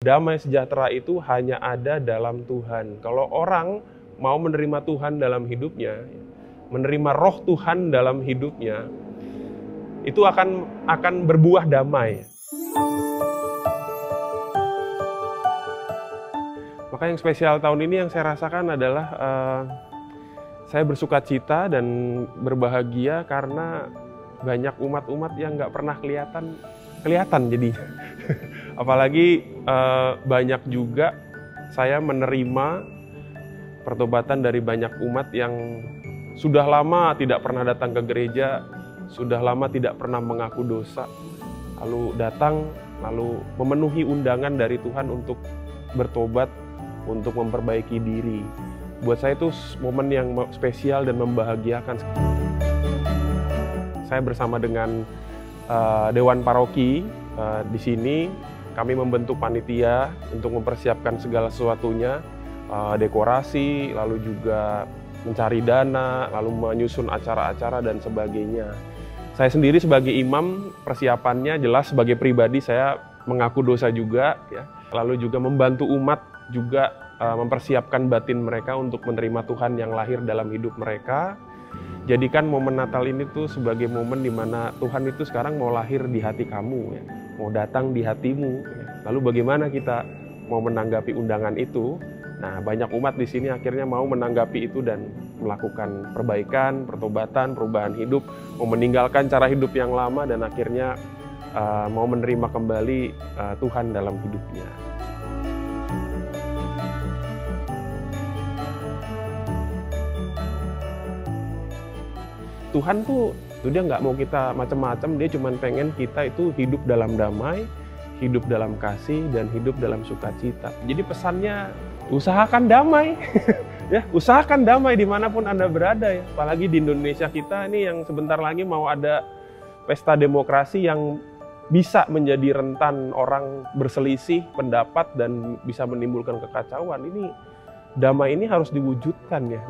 Damai sejahtera itu hanya ada dalam Tuhan. Kalau orang mau menerima Tuhan dalam hidupnya, menerima roh Tuhan dalam hidupnya, itu akan berbuah damai. Maka yang spesial tahun ini yang saya rasakan adalah saya bersuka cita dan berbahagia karena banyak umat-umat yang nggak pernah kelihatan jadi. Apalagi banyak juga saya menerima pertobatan dari banyak umat yang sudah lama tidak pernah datang ke gereja, sudah lama tidak pernah mengaku dosa, lalu datang, lalu memenuhi undangan dari Tuhan untuk bertobat, untuk memperbaiki diri. Buat saya itu momen yang spesial dan membahagiakan. Saya bersama dengan Dewan Paroki di sini, kami membentuk panitia untuk mempersiapkan segala sesuatunya, dekorasi, lalu juga mencari dana, lalu menyusun acara-acara dan sebagainya. Saya sendiri sebagai imam, persiapannya jelas sebagai pribadi saya mengaku dosa juga, ya. Lalu juga membantu umat juga mempersiapkan batin mereka untuk menerima Tuhan yang lahir dalam hidup mereka. Jadikan momen Natal ini tuh sebagai momen di mana Tuhan itu sekarang mau lahir di hati kamu, ya. Mau datang di hatimu. Ya. Lalu bagaimana kita mau menanggapi undangan itu? Nah, banyak umat di sini akhirnya mau menanggapi itu dan melakukan perbaikan, pertobatan, perubahan hidup, mau meninggalkan cara hidup yang lama dan akhirnya mau menerima kembali Tuhan dalam hidupnya. Tuhan tuh dia nggak mau kita macam-macam, dia cuma pengen kita itu hidup dalam damai, hidup dalam kasih, dan hidup dalam sukacita. Jadi pesannya, usahakan damai, ya, usahakan damai dimanapun Anda berada, ya. Apalagi di Indonesia kita ini yang sebentar lagi mau ada pesta demokrasi yang bisa menjadi rentan orang berselisih pendapat dan bisa menimbulkan kekacauan. Ini damai ini harus diwujudkan, ya.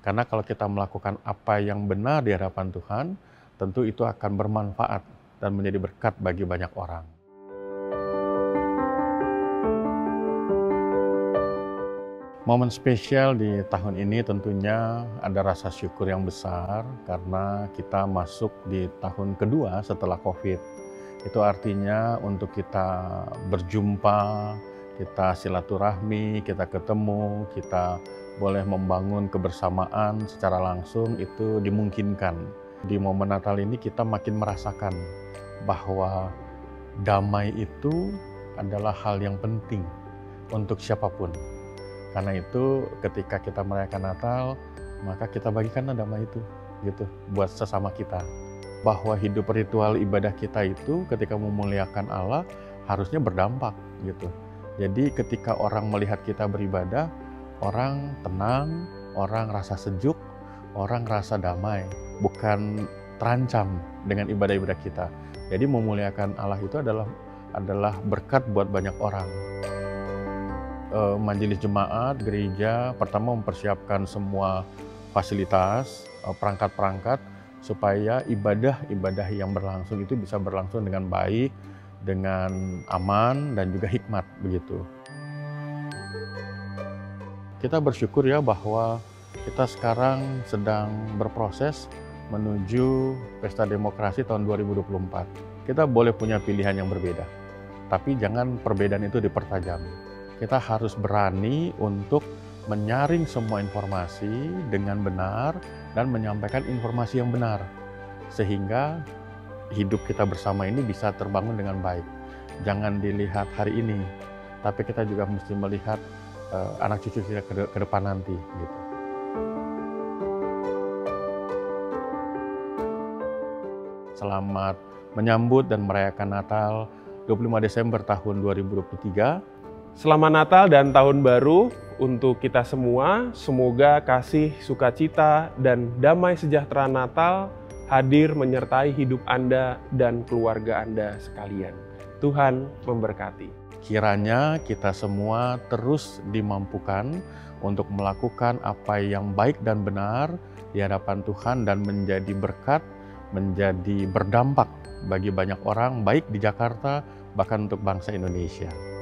Karena kalau kita melakukan apa yang benar di hadapan Tuhan, tentu itu akan bermanfaat dan menjadi berkat bagi banyak orang. Momen spesial di tahun ini tentunya ada rasa syukur yang besar karena kita masuk di tahun kedua setelah COVID. Itu artinya untuk kita berjumpa, kita silaturahmi, kita ketemu, kita boleh membangun kebersamaan secara langsung itu dimungkinkan. Di momen Natal ini kita makin merasakan bahwa damai itu adalah hal yang penting untuk siapapun. Karena itu ketika kita merayakan Natal, maka kita bagikanlah damai itu gitu buat sesama kita. Bahwa hidup ritual ibadah kita itu ketika memuliakan Allah harusnya berdampak gitu. Jadi ketika orang melihat kita beribadah, orang tenang, orang rasa sejuk, orang rasa damai, bukan terancam dengan ibadah-ibadah kita. Jadi memuliakan Allah itu adalah berkat buat banyak orang. Majelis jemaat, gereja, pertama mempersiapkan semua fasilitas, perangkat-perangkat, supaya ibadah-ibadah yang berlangsung itu bisa berlangsung dengan baik, dengan aman, dan juga hikmat, begitu. Kita bersyukur ya bahwa kita sekarang sedang berproses menuju pesta demokrasi tahun 2024. Kita boleh punya pilihan yang berbeda, tapi jangan perbedaan itu dipertajam. Kita harus berani untuk menyaring semua informasi dengan benar dan menyampaikan informasi yang benar, sehingga hidup kita bersama ini bisa terbangun dengan baik. Jangan dilihat hari ini, tapi kita juga mesti melihat anak cucu kita ke depan nanti gitu. Selamat menyambut dan merayakan Natal 25 Desember tahun 2023. Selamat Natal dan Tahun Baru untuk kita semua. Semoga kasih, sukacita, dan damai sejahtera Natal hadir menyertai hidup Anda dan keluarga Anda sekalian. Tuhan memberkati. Kiranya kita semua terus dimampukan untuk melakukan apa yang baik dan benar di hadapan Tuhan dan menjadi berkat, menjadi berdampak bagi banyak orang, baik di Jakarta, bahkan untuk bangsa Indonesia.